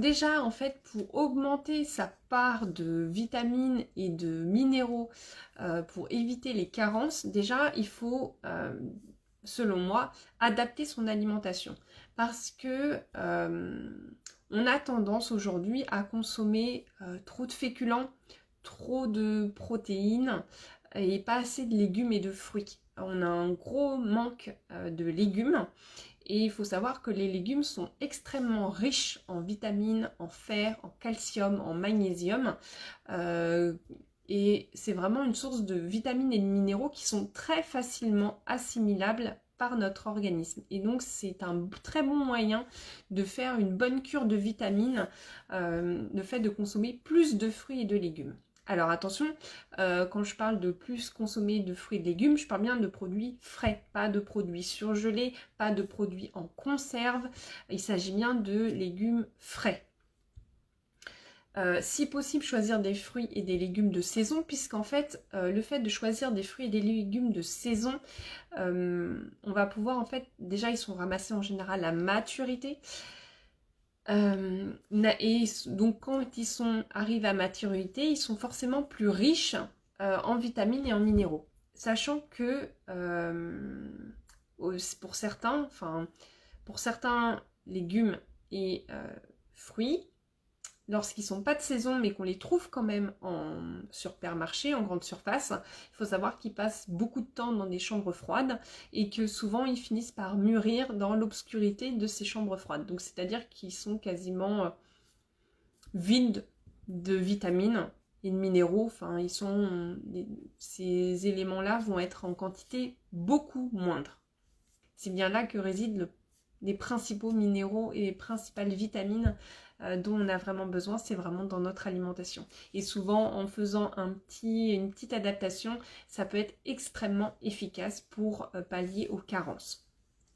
Déjà, en fait, pour augmenter sa part de vitamines et de minéraux, pour éviter les carences, déjà, il faut, selon moi, adapter son alimentation. Parce que on a tendance aujourd'hui à consommer trop de féculents, trop de protéines et pas assez de légumes et de fruits. On a un gros manque de légumes. Et il faut savoir que les légumes sont extrêmement riches en vitamines, en fer, en calcium, en magnésium. Euh, et c'est vraiment une source de vitamines et de minéraux qui sont très facilement assimilables par notre organisme. Et donc c'est un très bon moyen de faire une bonne cure de vitamines, le fait de consommer plus de fruits et de légumes. Alors attention, quand je parle de plus consommer de fruits et de légumes, je parle bien de produits frais, pas de produits surgelés, pas de produits en conserve. Il s'agit bien de légumes frais. Si possible, choisir des fruits et des légumes de saison, puisqu'en fait, le fait de choisir des fruits et des légumes de saison, on va pouvoir, en fait, déjà ils sont ramassés en général à maturité. Et donc quand ils arrivent à maturité, ils sont forcément plus riches en vitamines et en minéraux. Sachant que pour certains légumes et fruits, lorsqu'ils ne sont pas de saison mais qu'on les trouve quand même en supermarché, en grande surface, il faut savoir qu'ils passent beaucoup de temps dans des chambres froides et que souvent ils finissent par mûrir dans l'obscurité de ces chambres froides. Donc c'est-à-dire qu'ils sont quasiment vides de vitamines et de minéraux. Enfin, ces éléments-là vont être en quantité beaucoup moindre. C'est bien là que résident les principaux minéraux et les principales vitamines dont on a vraiment besoin, c'est vraiment dans notre alimentation. Et souvent, en faisant une petite adaptation, ça peut être extrêmement efficace pour pallier aux carences.